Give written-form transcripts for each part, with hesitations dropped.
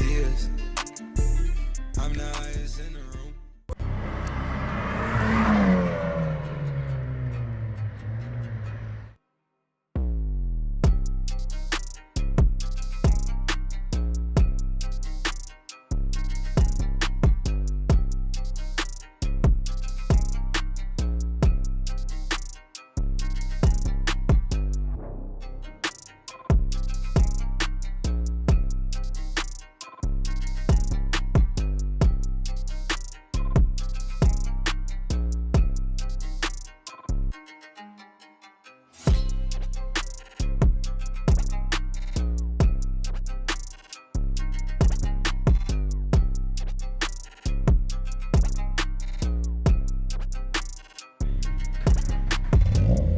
ideas. I'm the highest in the room.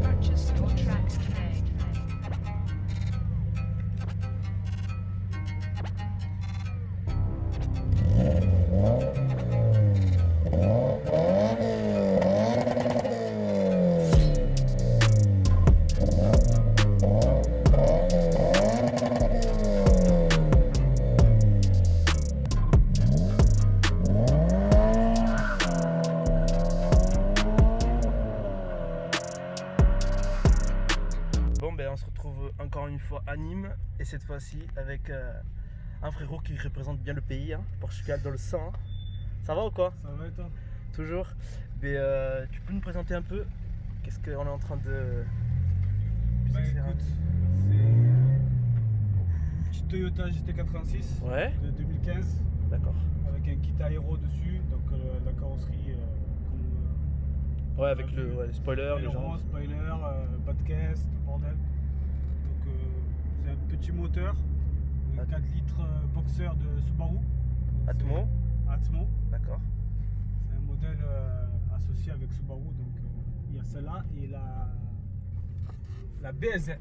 Purchase your tracks today. Bon ben on se retrouve encore une fois à Nîmes et cette fois-ci avec un frérot qui représente bien le pays, hein, Portugal dans le sang. Hein. Ça va ou quoi? Ça va et toi? Toujours. Mais tu peux nous présenter un peu qu'est-ce qu'on est en train de... Bah écoute, c'est une petite Toyota GT86 Ouais. de 2015 D'accord. avec un kit aéro dessus, donc la carrosserie Ouais, avec le spoiler, les aileron, gens. spoiler, pas de caisse, tout le bordel. Donc c'est un petit moteur, 4 litres boxer de Subaru. Donc, Atmo. c'est Atmo. D'accord. C'est un modèle associé avec Subaru, donc il y a celle-là et la BRZ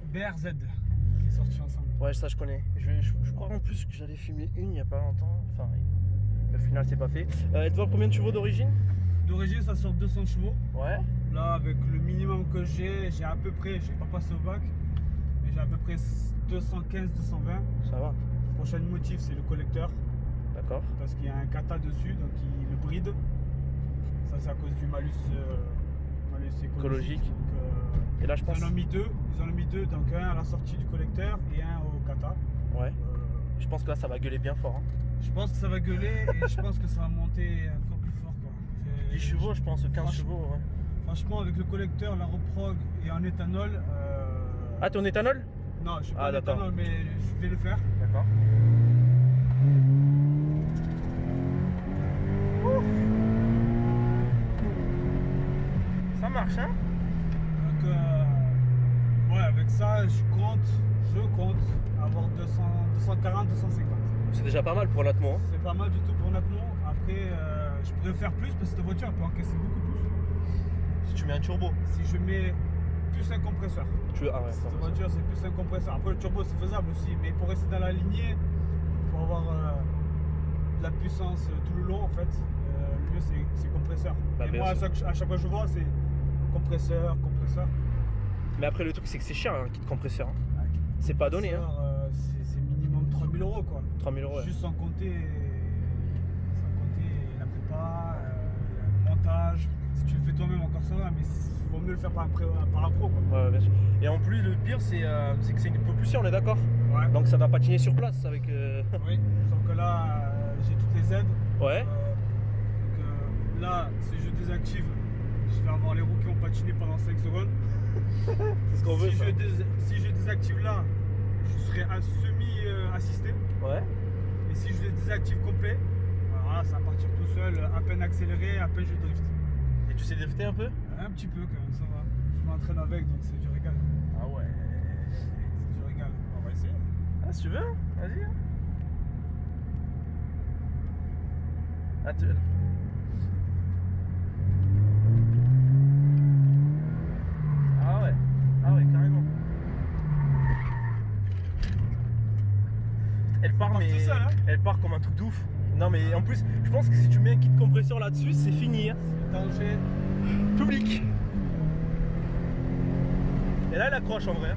qui est sortie ensemble. Ouais, ça je connais. Je crois en plus que j'avais filmé une il n'y a pas longtemps. Enfin, au final c'est pas fait. Elle te vend combien de chevaux d'origine? D'origine, ça sort 200 chevaux. Ouais. Là, avec le minimum que j'ai à peu près, j'ai pas passé au bac, mais j'ai à peu près 215, 220. Ça va. Prochaine motif, c'est le collecteur, D'accord. parce qu'il y a un kata dessus, donc il le bride. Ça, c'est à cause du malus, écologique. Donc, Et là je pense... ils en ont mis deux, donc un à la sortie du collecteur et un au kata. Ouais. Je pense que là ça va gueuler bien fort. Hein. Je pense que ça va gueuler et je pense que ça va monter encore plus fort, quoi. 10 chevaux je pense, 15 chevaux. Ouais. Franchement, avec le collecteur, la reprog et en éthanol. Ah t'es en éthanol? Non, je suis Ah, pas en d'accord. éthanol, mais je vais le faire. D'accord. Ça marche hein? Donc, ouais, avec ça, je compte avoir 240, 250. C'est déjà pas mal pour l'Atmo. Hein. C'est pas mal du tout pour notre nom. Après, je pourrais faire plus parce que cette voiture elle peut encaisser beaucoup plus. Si tu mets un turbo. Si je mets plus un compresseur. Ah ouais, Cette voiture, c'est plus un compresseur. Après, le turbo, c'est faisable aussi, mais pour rester dans la lignée, pour avoir de la puissance tout le long, en fait, le mieux, c'est compresseur. Bah, et bien moi, sûr. à chaque fois que je vois, c'est compresseur. Mais après le truc c'est que c'est cher un kit compresseur. Hein. C'est pas donné hein. C'est minimum 3000 € quoi. 3000 €. Ouais. Juste sans compter la prépa, le montage. Si tu le fais toi-même encore ça va, mais il vaut mieux le faire par un pro quoi. Ouais, bien sûr. Et en plus le pire c'est que c'est une propulsion, on est d'accord? Ouais. Donc ça va patiner sur place avec... Oui, sauf que là j'ai toutes les aides. Ouais. Donc là, si je désactive, je vais avoir les roues qui vont patiner pendant 5 secondes. C'est ce qu'on veut. Ça. Si je désactive là, je serai semi-assisté. Ouais. Et si je le désactive complet, voilà, ça va partir tout seul, à peine accéléré, à peine je drift. Et tu sais drifter un peu? Un petit peu quand même, ça va. Je m'entraîne avec, donc c'est du régal. Ah ouais. C'est du régal. On va essayer. Ah si tu veux, vas-y. Ah, ah ouais, carrément. Elle part, mais tout seul, hein. elle part comme un truc de ouf. Non mais en plus, je pense que si tu mets un kit compresseur là-dessus, c'est fini. Hein. Danger. Public. Et là, elle accroche en vrai.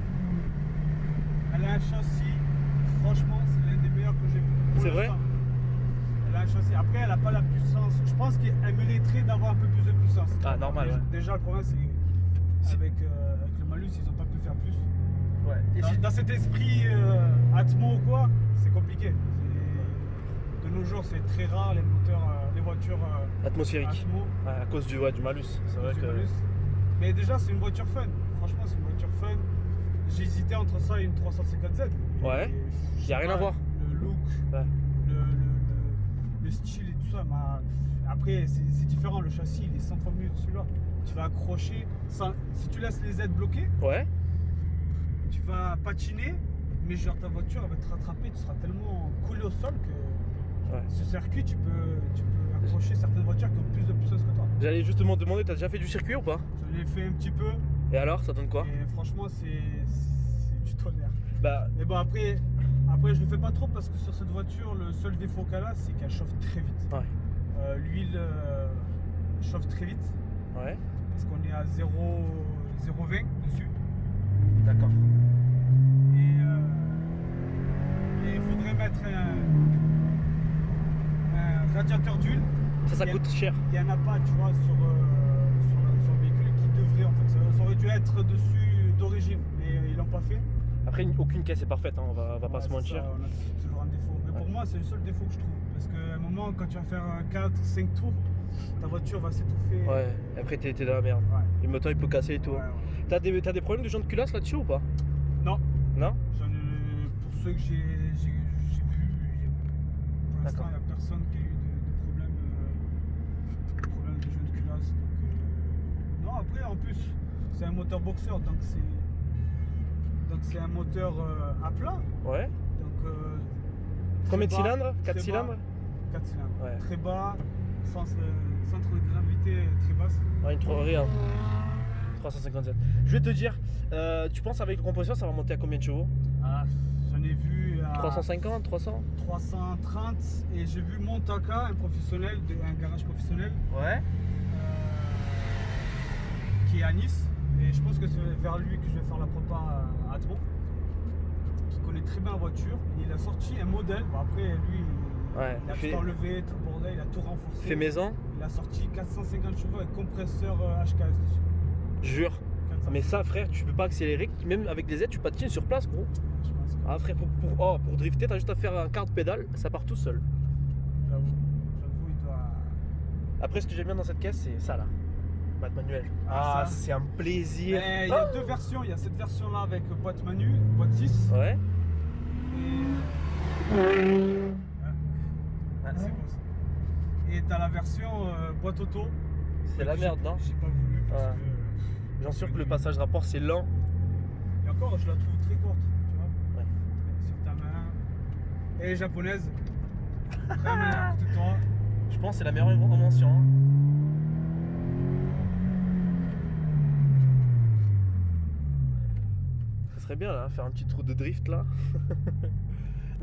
Elle a un châssis, franchement, c'est l'un des meilleurs que j'ai vu. C'est vrai? un châssis. Après, elle n'a pas la puissance. Je pense qu'elle mériterait d'avoir un peu plus de puissance. Ah, normal, ouais. Déjà, le problème, c'est avec le malus, ils n'ont pas pu faire plus. Ouais. Et Dans cet esprit Atmo ou quoi, c'est compliqué. De nos jours, c'est très rare les moteurs, les voitures atmosphérique. Atmo. Ouais, à cause du malus. C'est vrai du que. malus. Mais déjà, c'est une voiture fun. Franchement, c'est une voiture fun. J'ai hésité entre ça et une 350Z. Ouais. Il Y a rien à voir. Le look, Ouais. le style et tout ça. Après, c'est différent. Le châssis, il est 100 fois mieux que celui-là. Tu vas accrocher. Si tu laisses les aides bloquées, Ouais. tu vas patiner. Mais genre, ta voiture elle va te rattraper. Tu seras tellement collé au sol que Ouais. ce circuit, tu peux accrocher certaines voitures qui ont plus de puissance que toi. J'allais justement te demander, t'as déjà fait du circuit ou pas? Je l'ai fait un petit peu. Et alors, ça donne quoi? Et franchement, c'est du tonnerre. Bah, Mais bon, après, je le fais pas trop parce que sur cette voiture, le seul défaut qu'elle a, c'est qu'elle chauffe très vite. ouais. L'huile chauffe très vite Ouais. parce qu'on est à 0,20 dessus. D'accord. Et il faudrait mettre un radiateur d'huile. Ça coûte cher. Il n'y en a pas, tu vois, sur le véhicule qui devrait en fait. Ça aurait dû être dessus d'origine, mais ils l'ont pas fait. Après, aucune caisse est parfaite, hein, on va pas Ouais, se c'est mentir. ça, on a toujours un défaut. Mais pour Ouais. moi, c'est le seul défaut que je trouve. Parce qu'à un moment, quand tu vas faire 4-5 tours, ta voiture va s'étouffer. Ouais, après t'es dans la merde. Ouais. Le moteur il peut casser et tout. Ouais, ouais. T'as des problèmes de jantes culasse là-dessus ou pas? Non, Non? j'en ai, pour ceux que j'ai vu, pour l'instant, D'accord. il n'y a personne qui a eu de problèmes de jeunes culasses. Donc, non, après, en plus, c'est un moteur boxeur, donc c'est un moteur à plat. Ouais. Donc, Combien de très bas, cylindres? 4 très cylindres? bas. 4 cylindres. Ouais. Très bas, centre de gravité très basse. Ouais, rien. 357. Je vais te dire, tu penses avec le compresseur ça va monter à combien de chevaux? Ah, j'en ai vu à 350, 300? 330 et j'ai vu Montaka, un professionnel, un garage professionnel Ouais. qui est à Nice. Et je pense que c'est vers lui que je vais faire la prépa à Atmo, qui connaît très bien la voiture. Et il a sorti un modèle. Bon, après, lui, Ouais. il a tout enlevé, tout le bordel, il a tout renforcé. Fait maison? Il a sorti 450 chevaux avec compresseur HKS dessus. Jure. 450. Mais ça, frère, tu peux pas accélérer. Même avec des aides, tu patines sur place, gros. Je pense que Ah, frère, pour drifter, t'as juste à faire un quart de pédale, ça part tout seul. j'avoue, il doit. Après, ce que j'aime bien dans cette caisse, c'est ça là. Boîte manuelle. Ah, Ah, ça. c'est un plaisir. Mais il y a deux versions. Il y a cette version-là avec boîte manu, boîte 6. Ouais. Et. Ah, c'est beau ça. Et t'as la version boîte auto. C'est la merde, non? J'ai pas voulu parce Ouais. que. J'en sûr que le passage rapport, c'est lent. Et encore, je la trouve très courte, tu vois. Ouais. Sur ta main. Elle est japonaise. Ta main à côté de toi. Je pense que c'est la meilleure invention. Hein. Ça serait bien là, faire un petit trou de drift là.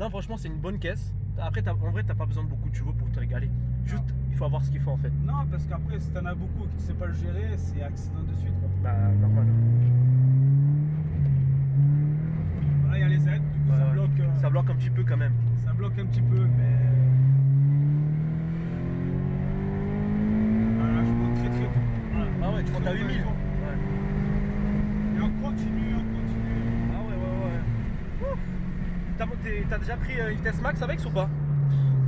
Non, franchement, c'est une bonne caisse. Après, en vrai, t'as pas besoin de beaucoup de chevaux pour te régaler. Juste, il faut avoir ce qu'il faut en fait. Non, parce qu'après, si t'en as beaucoup et que tu sais pas le gérer, c'est accident de suite, quoi. Bah, normal. Voilà, il y a les aides, du coup, Ouais, ça ouais. bloque. Ça bloque un petit peu quand même. Ça bloque un petit peu, mais. Voilà, je monte très très tôt. Voilà. Ah ouais, tu montes à 8000. Ouais. Ouais. Et on continue, on continue. Ah ouais, ouais, ouais. Ouh. T'as déjà pris une vitesse max avec ou pas?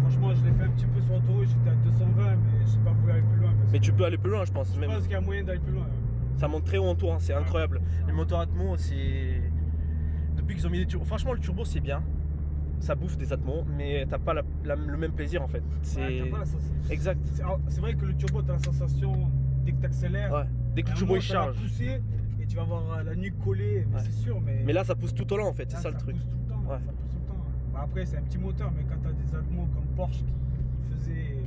Franchement, je l'ai fait un petit peu sur l'autoroute, j'étais à 220, mais j'ai pas voulu aller plus loin. Parce Mais que tu peux aller plus loin, je pense. je Même. pense qu'il y a moyen d'aller plus loin. Ça monte très haut en tour, hein, c'est Ouais. incroyable. Les moteurs Atmo, c'est. Depuis qu'ils ont mis des turbos. Franchement, le turbo, c'est bien. Ça bouffe des Atmo, mais t'as pas le même plaisir en fait. C'est. Ouais, t'as pas la sensation. Exact. C'est vrai que le turbo, t'as la sensation dès que t'accélères. Ouais. Dès que à le un turbo il moment, ça va charge. pousser et tu vas avoir la nuque collée, mais Ouais. c'est sûr. Mais là, ça pousse tout au long en fait, c'est là, ça le truc. pousse tout le temps. Ouais. Ça pousse tout le temps. Bah, après, c'est un petit moteur, mais quand t'as des Atmo comme Porsche qui faisaient.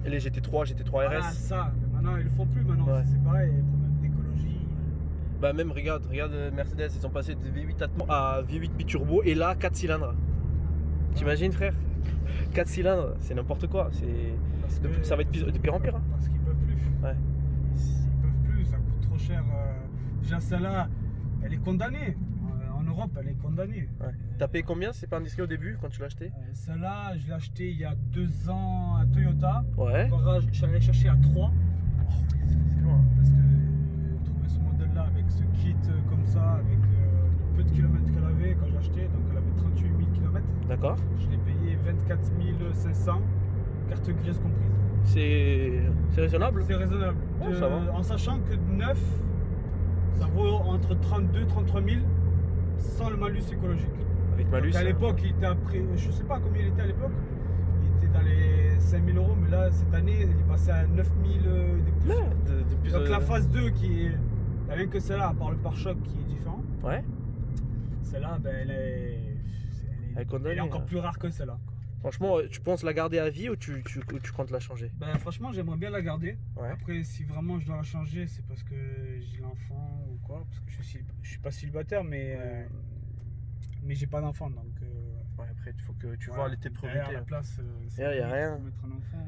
Et les GT3, GT3 RS. Ah, ça, mais maintenant ils le font plus. Maintenant, Ouais. c'est pareil, les problèmes d'écologie. Bah, même regarde Mercedes, ils ont passé de V8 Atmo à V8 biturbo et là, 4 cylindres. T'imagines, frère? 4 cylindres, c'est n'importe quoi. Parce que- Ça va être de pire en pire. Hein. Parce qu'ils peuvent plus. Ouais. Ils peuvent plus, ça coûte trop cher. Déjà celle-là, elle est condamnée. En Europe, elle est condamnée. Ouais. T'as payé combien, c'est pas indiscret au début quand tu l'as acheté? Celle-là, je l'ai acheté il y a 2 ans à Toyota. Ouais. Le garage, je suis allé chercher à 3. C'est loin. Parce que trouver ce modèle-là avec ce kit comme ça, avec le peu de kilomètres qu'elle avait quand j'ai acheté, donc elle avait 38 000 km. D'accord. Je l'ai payé 24 500, carte grise comprise. C'est raisonnable? C'est raisonnable. Ouais, ça va. En sachant que neuf, ça vaut entre 32 33 000 sans le malus écologique. Avec malus. Donc à l'époque, il était après, je sais pas combien il était à l'époque. Il était dans les 5 000 euros, mais là, cette année, il est passé à 9 000 des pouces. De plus Donc la phase 2 qui est. Il n'y a rien que celle-là, à part le pare-choc qui est différent. Ouais. Celle-là, ben, elle Elle est condamnée, encore hein. plus rare que celle-là. Quoi. Franchement, tu penses la garder à vie ou tu comptes la changer? Ben, franchement, j'aimerais bien la garder. Ouais. Après, si vraiment je dois la changer, c'est parce que j'ai l'enfant ou quoi. Parce que je suis pas célibataire, mais j'ai pas d'enfant. Donc, Ouais, après, il faut que tu voilà. vois tes Derrière priorités. la place, Y a rien. faut mettre un enfant.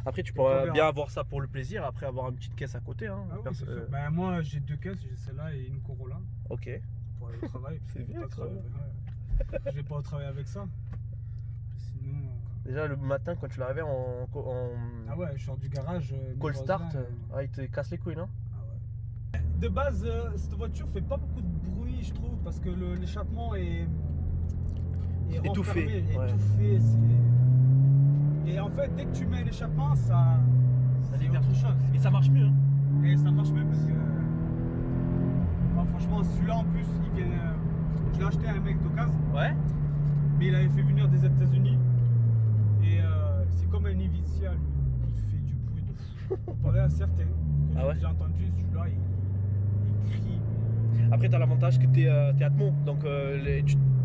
Après, tu on pourrais verra. bien avoir ça pour le plaisir, après avoir une petite caisse à côté. Hein. Ah oui, c'est sûr. Ben, moi, j'ai 2 caisses, j'ai celle-là et une Corolla Ok. pour aller au travail. parce que C'est je vais bien, pas ça. je vais pas au travail avec ça. Sinon. Déjà, le matin, quand tu l'arrivais en Ah ouais, je sors du garage. call start, Roselin, il te casse les couilles, non? ah ouais. De base, cette voiture fait pas beaucoup de bruit, je trouve, parce que l'échappement est Étouffé, renfermé, ouais. étouffé. Et en fait, dès que tu mets l'échappement, ça c'est libère. autre chose. Et ça marche mieux, hein? Et ça marche même parce que. Bon, franchement, celui-là en plus, il vient. Je l'ai acheté à un mec d'occasion, Ouais. mais il avait fait venir des États-Unis. Et c'est comme un Evicia, lui. Il fait du bruit de fou. Comparé à certains que Ah ouais? j'ai entendu, celui-là, il crie. Après, t'as l'avantage que t'es Atmo, donc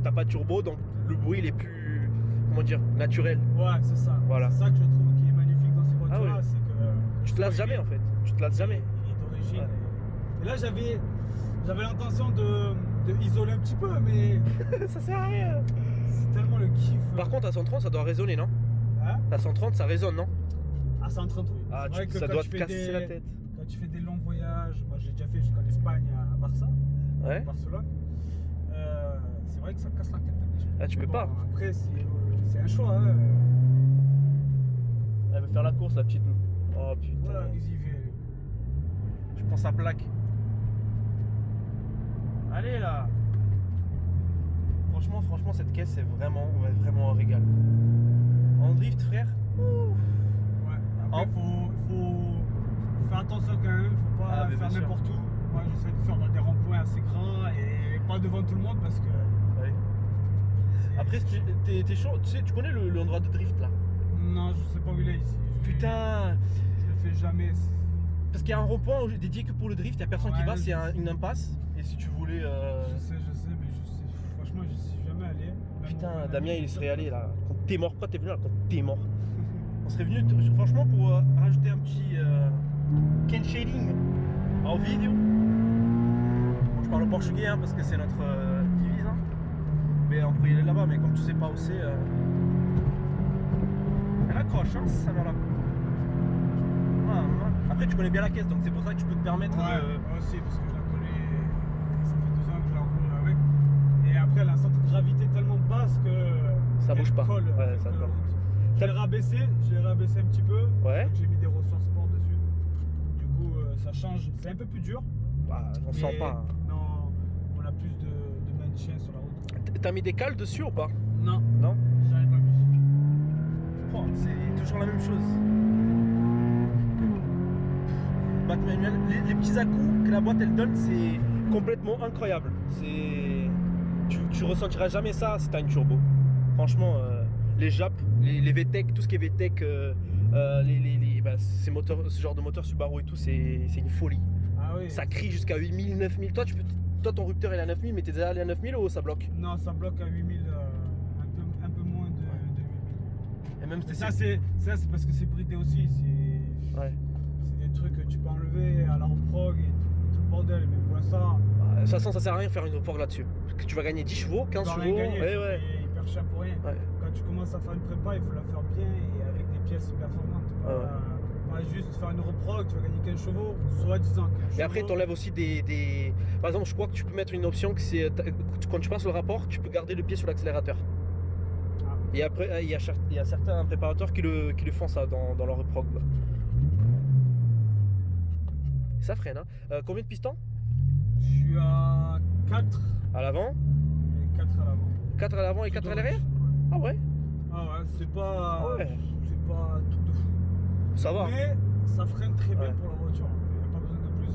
t'as pas de turbo, donc le bruit il est plus, comment dire, naturel. Ouais, c'est ça. Voilà. C'est ça que je trouve qui est magnifique dans ces voitures-là, Ah ouais. c'est que. Tu te lasses jamais en fait. Tu te lasses jamais. Il est d'origine. Ouais. Et là, j'avais l'intention de isoler un petit peu, mais Ça sert à rien. c'est tellement le kiff. Par contre, à 130, ça doit résonner, non? Hein À 130, ça résonne, non? À 130, oui. Ah, C'est vrai que ça quand doit tu te fais casser la tête. Quand tu fais des longs voyages, moi j'ai déjà fait jusqu'en Espagne, à Barça, Ouais. Barcelone, c'est vrai que ça casse la tête. un petit peu. Ah, tu Mais peux pas. Après, c'est un choix. Hein. Elle veut faire la course, la petite. Oh putain. Voilà, ils y vont. Je prends sa plaque. Allez là. Franchement, cette caisse c'est vraiment un régal. En drift, frère. Ouais. Après, faut faire attention quand même, faut pas Ah, mais faire bien sûr. n'importe où. Moi, j'essaie de faire dans des ronds-points assez grands et pas devant tout le monde parce que. Ouais. Après, si t'es chaud. Tu sais, tu connais l'endroit de drift là? Non, je sais pas où il est ici. Putain. Je le fais jamais. Parce qu'il y a un rond-point dédié que pour le drift, il y a personne qui Ouais, va, c'est je sais. une impasse. Et si tu voulais. Je sais, mais franchement, je suis jamais allé. Même Putain, mon Damien ami, il serait allé là. Quand t'es mort, pourquoi t'es venu là? Quand t'es mort. On serait venu, franchement, pour rajouter un petit Ken shading en vidéo. Bon, je parle au portugais hein, parce que c'est notre divise. Hein. Mais on pourrait y aller là-bas, mais comme tu sais pas où c'est. Elle accroche, hein, ça va là. Ah, ouais. Après, tu connais bien la caisse, donc c'est pour ça que tu peux te permettre. Ouais, moi aussi, parce que je la connais. Ça fait 2 ans que je la roule avec. Et après, elle a un centre de gravité tellement basse que. Ça elle bouge pas. colle, Ouais, elle ça colle la colle. route. Je l'ai rabaissé un petit peu. Ouais. J'ai mis des ressorts sport dessus. Du coup, ça change. C'est un peu plus dur. Bah, on mais sent pas. Non, on a plus de maintien sur la route. T'as mis des cales dessus ou pas? Non, Non. j'en ai pas plus. Oh, c'est toujours la même chose. Bac manuel, les petits à-coups que la boîte elle donne, c'est complètement incroyable. Tu ressentiras jamais ça si t'as une turbo. Franchement, les JAP, les VTEC, tout ce qui est VTEC, ces moteurs, ce genre de moteur Subaru et tout, c'est une folie. Ah oui. Ça crie jusqu'à 8000, 9000. Toi, ton rupteur il est à 9000, mais t'es déjà allé à 9000 ou ça bloque? Non, ça bloque à 8000, un peu moins de 8000. Et même Ça c'est parce que c'est bridé aussi. Ouais. C'est des trucs que tu peux enlever à la reprog et tout le bordel. Mais pour l'instant, De toute façon, ça sert à rien de faire une reprog là-dessus. Parce que tu vas gagner 10 chevaux, 15 tu vas chevaux. rien gagner. Ouais, ouais. C'est hyper cher pour rien. Ouais. Quand tu commences à faire une prépa, il faut la faire bien et avec des pièces performantes. Ouais, ouais. Pas juste faire une reprog, tu vas gagner 15 chevaux, soit 10 ans. Et après, tu enlèves aussi des. Par exemple, je crois que tu peux mettre une option que c'est. Quand tu passes le rapport, tu peux garder le pied sur l'accélérateur. Ah. Et après, il y a certains préparateurs qui le font ça dans leur reprog. Là. Ça freine, hein. Combien de pistons? Je suis à 4 À l'avant, et 4 à l'avant. 4 à l'avant et 4 à l'arrière? Ah ouais? Ah ouais, c'est pas. Ah ouais. C'est pas un truc de fou. Ça va. Mais ça freine très bien Ouais. pour la voiture. Il n'y a pas besoin de plus.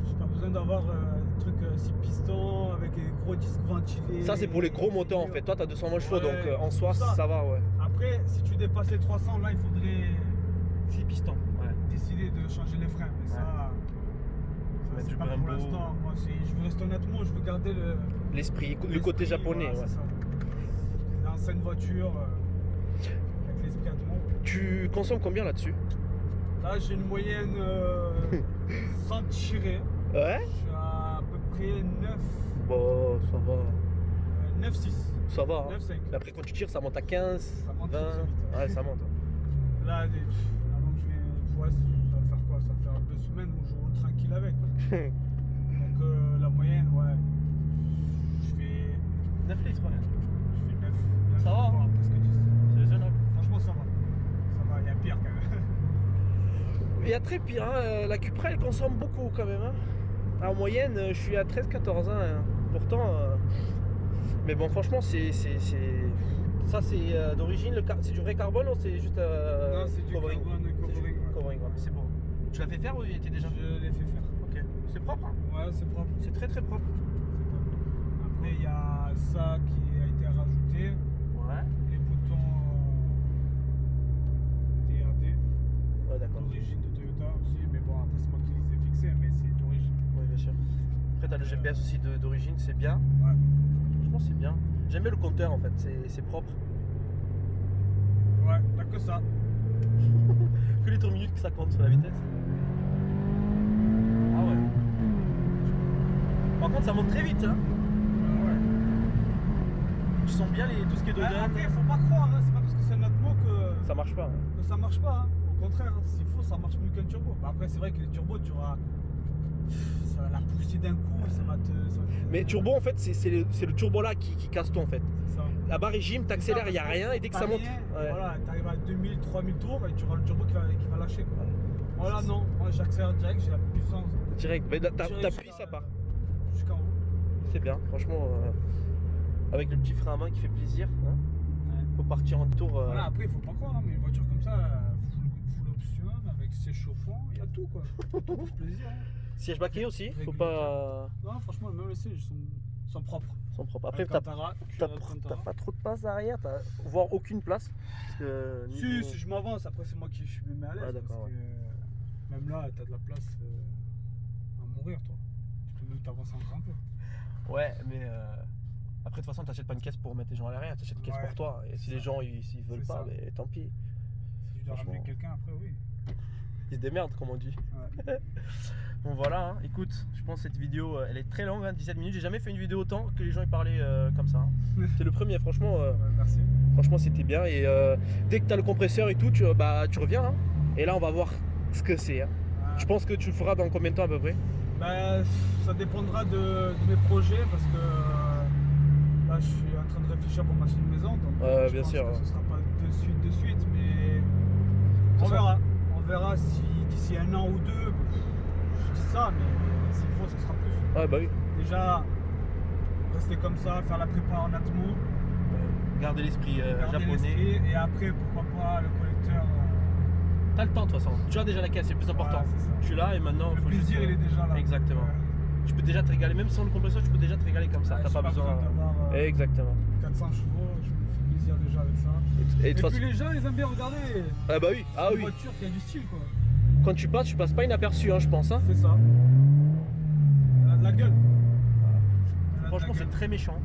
J'ai pas besoin d'avoir des trucs 6 pistons avec des gros disques ventilés. Ça, c'est pour les gros moteurs en fait. Toi, tu as 220 chevaux, Ouais, donc en soi, ça va, ouais. Après, si tu dépassais les 300, là, il faudrait 6 pistons, ouais. décider de changer les freins. Mais ça Mettre c'est du pas pour Brembo. l'instant. Moi, je veux rester honnêtement, je veux garder L'esprit, le côté japonais, voilà, ouais. c'est ça. Les anciennes voitures avec l'esprit atmo. Tu consommes combien là-dessus? Là, j'ai une moyenne sans tirer. Ouais. Je suis à peu près 9, Bon, ça va. 9,6. Ça va. Hein. 9,5. Mais après, quand tu tires, ça monte à 15, Ça monte 20. très vite. Ouais, ça monte. Là, avant que je vienne, ouais, ça va faire quoi? Ça va faire 2 semaines où je roule tranquille avec. Quoi. Donc la moyenne, ouais. Je fais 9 litres, ouais. 9. Ça va, hein? voire presque 10. C'est raisonnable. Franchement, ça va. Ça va, il y a pire quand même. Il y a très pire, hein. La Cupra, elle consomme beaucoup quand même. Hein. En moyenne, je suis à 13-14 ans. Hein. Pourtant. Mais bon, franchement, c'est. Ça, c'est d'origine, c'est du vrai carbone ou c'est juste. Non, c'est du covering? carbone C'est covering, du ouais. covering, ouais, mais c'est bon. Tu l'as fait faire ou il était déjà? Je l'ai fait faire. Ok. C'est propre, hein. Ouais, c'est propre. C'est très très propre. C'est propre. Après, il y a ça qui a été rajouté. Ouais. Les boutons TRD. Ouais, d'accord. D'origine de Toyota aussi, mais bon, après c'est moi qui les ai fixés, mais c'est d'origine. Oui, bien sûr. Après, t'as le GPS aussi d'origine, c'est bien. Ouais. Franchement, c'est bien. J'aime bien le compteur en fait, c'est propre. Ouais, t'as que ça. Que les tours minutes que ça compte sur la vitesse. Ah ouais. Par contre, ça monte très vite. Hein. Ouais. Tu sens bien tout ce qui est dedans. Après, faut pas croire, hein, c'est pas parce que c'est notre mot que Ça marche pas. Hein. ça marche pas. Hein. Au contraire, hein, s'il faut, ça marche mieux qu'un turbo. Bah, après, c'est vrai que les turbos, tu auras. Ça va la pousser d'un coup, ça va te. Mais turbo en fait, c'est le turbo là qui casse tout en fait. C'est ça. À bas régime, t'accélères, il n'y a rien et dès que ça monte. Ouais. Voilà, t'arrives à 2000, 3000 tours et tu auras le turbo qui va lâcher. Quoi. Ouais. Voilà, non, moi j'accélère direct, j'ai la puissance. Direct, mais Direct t'appuies, jusqu'à- ça part. Jusqu'en haut. C'est bien, franchement. Avec le petit frein à main qui fait plaisir. Hein. Ouais. Faut partir en tour. Voilà, après, il faut pas croire, hein, mais une voiture comme ça, full option, avec ses chauffants, il y a tout quoi. Tout pour ce plaisir. Hein. Siège baquet aussi, faut Régulateur. pas. Non, franchement, même les sièges sont propres. Sont propres. Après, Alcantara, t'as cuir Alcantara. pas trop de place arrière, voire aucune place. Parce que niveau- Si je m'avance, après c'est moi qui me mets à l'aise. Ouais, d'accord, parce que même là, t'as de la place à mourir, toi. Tu peux même t'avancer encore un peu. Ouais, mais après, de toute façon, t'achètes pas une caisse pour mettre les gens à l'arrière, t'achètes une caisse Ouais, pour toi. Et si c'est les ça. gens s'ils veulent C'est pas, ça. mais tant pis. Si je dois Franchement. ramener quelqu'un après, oui. Ils se démerdent, comme on dit. Ouais. Bon, voilà, hein. Écoute, je pense que cette vidéo, elle est très longue, hein, 17 minutes. J'ai jamais fait une vidéo autant que les gens y parlaient comme ça. Hein. C'est le premier, franchement. Ouais, merci. Franchement, c'était bien. Et dès que tu as le compresseur et tout, tu reviens. Hein. Et là, on va voir ce que c'est. Hein. Ouais. Je pense que tu le feras dans combien de temps à peu près? Ben, ça dépendra de mes projets parce que là je suis en train de réfléchir pour m'acheter une maison. Donc je bien pense sûr. que ce sera pas de suite, mais on Ça verra. On verra si d'ici 1 an ou 2, je dis ça, mais s'il faut, ce sera plus. Ouais, bah oui. Déjà, rester comme ça, faire la prépa en atmo, Garder l'esprit garder japonais. l'esprit, et après, pourquoi pas le collecteur. T'as le temps de toute façon. Tu as déjà la caisse, c'est le plus important. Voilà, c'est ça. Tu l'as et maintenant Le faut juste, plaisir, il est déjà là. Exactement. Tu peux déjà te régaler, même sans le compresseur, tu peux déjà te régaler comme ça. Ouais, T'as j'ai pas besoin. d'avoir Exactement. 400 chevaux, je me fais plaisir déjà avec ça. Et Et de toute puis façon. les gens, ils aiment bien regarder. Ah bah oui, ah Une oui. voiture qui a du style, quoi. Quand tu passes pas inaperçu, hein, je pense. Hein. C'est ça. Elle a de la gueule. Elle a de la Franchement, c'est gueule. très méchant.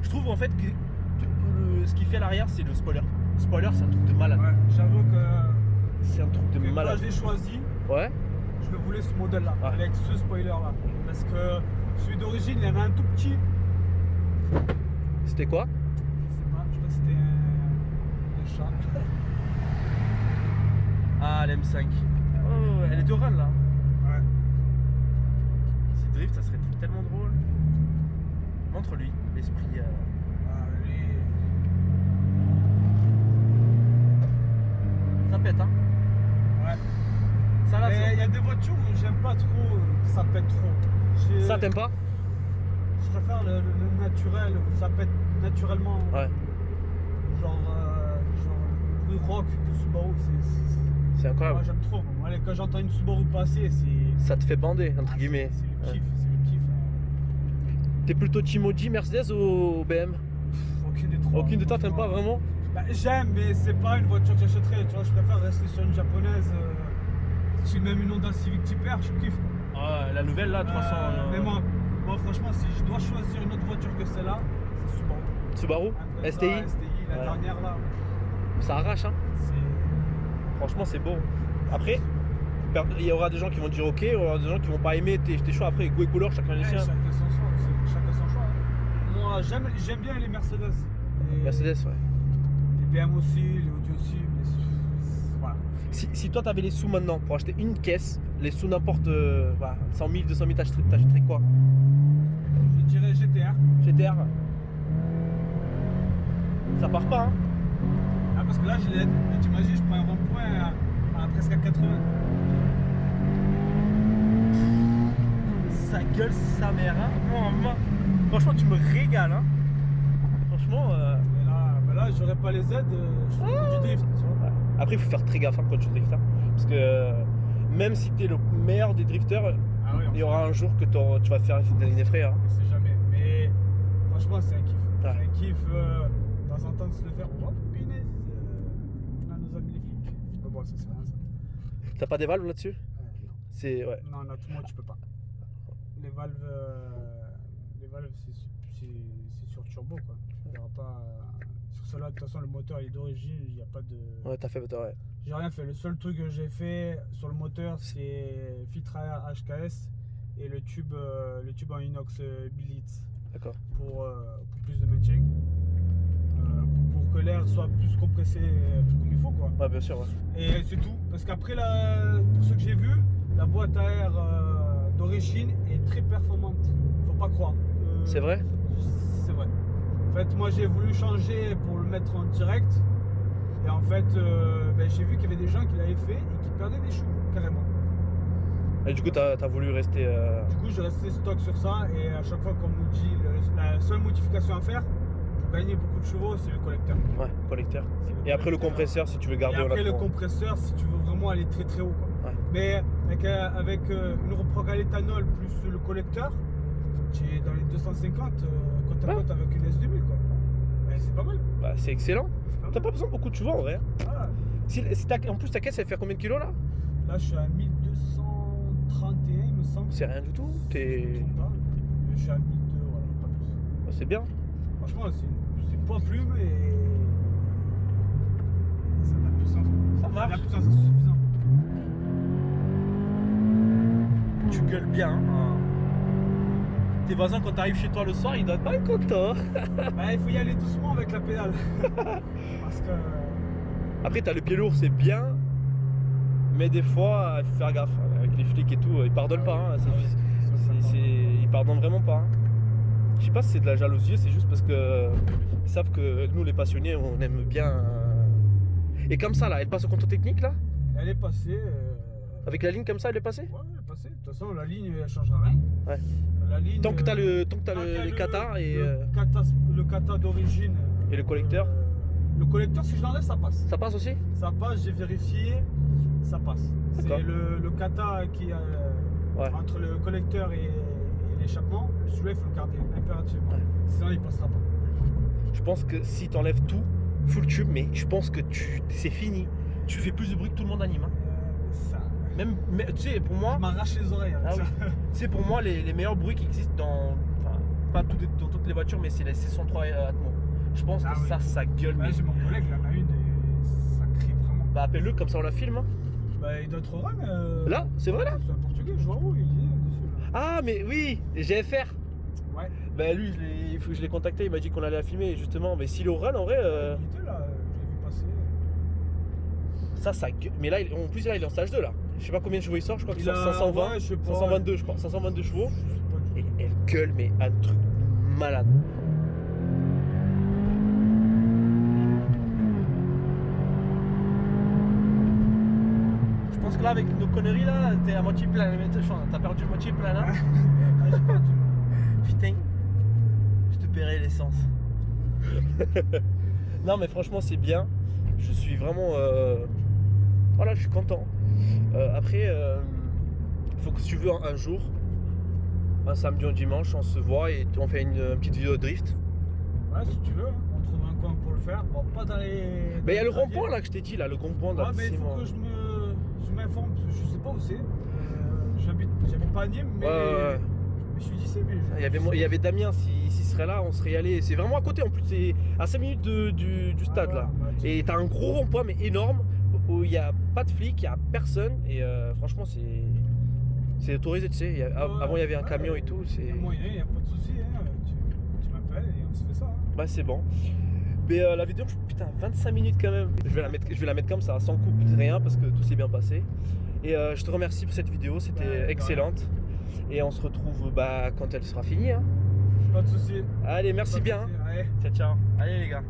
Je trouve en fait que ce qui fait à l'arrière, c'est le spoiler. Le spoiler, c'est un truc de malade. Ouais, j'avoue que, C'est un truc de quand malade. je l'ai choisi, Ouais. je le voulais ce modèle-là, Ah. avec ce spoiler-là. Parce que celui d'origine, il y en a un tout petit. C'était quoi? Je sais pas, je crois que c'était un chat. Ah, l'M5. Oh, elle est de run là. Ouais. Si drift, ça serait tellement drôle. Montre-lui l'esprit. Ah, lui. Ça pète, hein. Ouais. Ça là, Mais il y a des voitures où j'aime pas trop, ça pète trop. ça t'aimes pas? Je préfère le naturel, où ça pète naturellement. Ouais. Genre le bruit rock de Subaru, C'est incroyable. moi j'aime trop. Moi, quand j'entends une Subaru passer, c'est. Ça te fait bander, entre Ah, guillemets. C'est le Ouais. kiff, c'est le kiff. Hein. T'es plutôt Team Audi, Mercedes ou BM? Aucune des trois. Aucune de toi, t'aimes pas vraiment? Bah, j'aime, mais c'est pas une voiture que j'achèterais. Tu vois, je préfère rester sur une japonaise. Si même une Honda Civic Type R, je kiffe. Quoi. Ah, la nouvelle là, 300. Mais moi, franchement, si je dois choisir une autre voiture que celle-là, c'est Subaru. Subaru? Après STI? ça, STI, la Ouais. dernière là, Ça arrache, hein. c'est. Franchement, c'est beau. Après, il y aura des gens qui vont dire ok, il y aura des gens qui vont pas aimer tes choix. Après, goût et couleur, chacun les siens. Chacun son choix. Chacun son choix. Hein. Moi, j'aime bien les Mercedes. Et Mercedes, ouais. Les BM aussi, les Audi aussi, mais voilà. Si toi t'avais les sous maintenant pour acheter une caisse, les sous n'importe 100 000, 200 000, t'achèterais quoi? Je dirais GTR. GTR? Ça part pas, hein? Ah, parce que là, je l'aide. Mais t'imagines, je prends un rond-point à presque à 80. Ça gueule sa mère, hein? Moi. Franchement, tu me régales, hein? Franchement. Mais là, j'aurais pas les aides, je ferais que du drift. Tu vois. Ouais. Après, il faut faire très gaffe hein, quand tu driftes. Hein. Parce que même si t'es le meilleur des drifters, Ah oui, il y aura un jour que tu vas faire une effraie. Hein. On sait jamais. Mais franchement, c'est un kiff. Ouais. C'est un kiff de temps en temps de se le faire. Oh, punaise, on a nos amis les flics. Mais bon, ça, c'est rien ça. T'as pas des valves là-dessus? Non. C'est. Ouais. Non, honnêtement, tu peux pas. Les valves, c'est sur turbo quoi. Tu verras pas. Sur cela, de toute façon, le moteur il est d'origine, il n'y a pas de. Ouais, t'as fait. Ouais. J'ai rien fait. Le seul truc que j'ai fait sur le moteur, c'est filtre à air HKS et le tube en inox billet D'accord. pour plus de maintien. Pour que l'air soit plus compressé comme il faut quoi. Ouais, bien sûr. Ouais. Et c'est tout. Parce qu'après, pour ce que j'ai vu, la boîte à air d'origine est très performante. Faut pas croire. C'est vrai? C'est vrai. En fait, moi j'ai voulu changer pour le mettre en direct. Et en fait, j'ai vu qu'il y avait des gens qui l'avaient fait et qui perdaient des choux, carrément. Et du coup, t'as voulu rester. Du coup, j'ai resté stock sur ça. Et à chaque fois qu'on nous dit la seule modification à faire pour gagner beaucoup de chevaux, c'est le collecteur. Ouais, collecteur. C'est Et après le compresseur, si tu veux garder Et en après le apprend. compresseur, si tu veux vraiment aller très très haut. Quoi. Ouais. Mais avec une reprog à l'éthanol plus le collecteur, tu es dans les 250 côte à côte avec une S2000 quoi. Ouais, c'est pas mal. Bah, c'est excellent. C'est pas T'as mal. pas besoin de beaucoup de chevaux en vrai. Voilà. En plus, ta caisse, elle fait combien de kilos là? Là, je suis à 1231, il me semble. C'est rien du tout. Je me trompe pas. Je suis à 1200, voilà, pas plus. Bah, c'est bien. Franchement, c'est pas plume et. Ça a de la puissance. Ça marche. La puissance, c'est suffisant. Tu gueules bien. Hein. Tes voisins, quand t'arrives chez toi le soir, ils doivent pas être contents. Bah, il faut y aller doucement avec la pédale. Parce que. Après, t'as le pied lourd, c'est bien. Mais des fois, il faut faire gaffe. Avec les flics et tout, ils pardonnent pas. Hein. Ils pardonnent vraiment pas. Hein. Je sais pas si c'est de la jalousie, c'est juste parce que ils savent que nous, les passionnés, on aime bien. Et comme ça, là, elle passe au contrôle technique, là? Elle est passée. Avec la ligne comme ça, elle est passée? Ouais, elle est passée. De toute façon, la ligne, elle changera rien. Ouais. La ligne, Tant que t'as tant qu'il y a les katas et le kata d'origine. le collecteur. Le collecteur, si je l'enlève, ça passe. Ça passe aussi? Ça passe, j'ai vérifié, ça passe. D'accord. C'est le kata qui Ouais. entre le collecteur et l'échappement. Celui-là, il faut le garder impérativement. Ouais. Sinon, il passera pas. Je pense que si t'enlèves tout, full tube, mais je pense que c'est fini. Tu fais plus de bruit que tout le monde anime. Hein. Ça, Mais tu sais, pour moi, je m'arrache les oreilles avec Ah ça. oui. c'est pour moi les meilleurs bruits qui existent enfin, pas dans toutes les voitures, mais c'est les C103 Atmo. Je pense Ah que oui. ça gueule. Ouais, Mais... j'ai mon collègue, il en a une et ça crie vraiment. Bah appelle-le comme ça on la filme. Hein. Bah, il doit être heureux, mais. Là, c'est vrai là? C'est un portugais, je vois où il est dessus. Là. Ah mais oui, GFR. Ouais. Bah lui, il faut que je l'ai contacté, il m'a dit qu'on allait la filmer justement. Mais s'il est au run en vrai. Il était là, je l'ai vu passer. Ça gueule. Mais là, en plus, là, il est en stage 2 là. Je sais pas combien de chevaux il sort, je crois qu'il Il sort a- 520, ouais, je sais pas. 522 je crois, 522 chevaux. Je sais pas du tout. Et elle gueule, mais un truc malade. Je pense que là, avec nos conneries là, t'es à moitié plein. T'as perdu moitié plein là. Ah, j'ai perdu. Putain, je te paierai l'essence. Non, mais franchement, c'est bien. Je suis vraiment. Voilà, je suis content. Après, faut que si tu veux un jour, un samedi ou un dimanche, on se voit et on fait une petite vidéo de drift. Ouais, si tu veux, on trouve un coin pour le faire. Bon, pas dans les. Mais il y a le dans les rond-point là que je t'ai dit, là, le rond-point là. Ouais, mais il faut que je m'informe parce que je sais pas où c'est. J'habite pas à Nîmes, mais. Ouais. Mais je suis d'ici, mais. Il y avait Damien, s'il serait là, on serait y allé. C'est vraiment à côté en plus, c'est à 5 minutes du stade là. Et t'as un gros rond-point mais énorme où il n'y a pas de flics, il n'y a personne et franchement c'est autorisé, tu sais. Avant il y avait un camion et tout. Il y a moyen, il n'y a pas de souci. Hein. Tu m'appelles et on se fait ça. Hein. Bah c'est bon. Mais la vidéo, putain, 25 minutes quand même. Je vais la mettre comme ça, sans coupe, rien, parce que tout s'est bien passé. Et je te remercie pour cette vidéo, c'était excellente. Et on se retrouve quand elle sera finie. Hein. Pas de souci. Allez, merci Pas de bien. souci. Allez. Ciao, ciao. Allez les gars.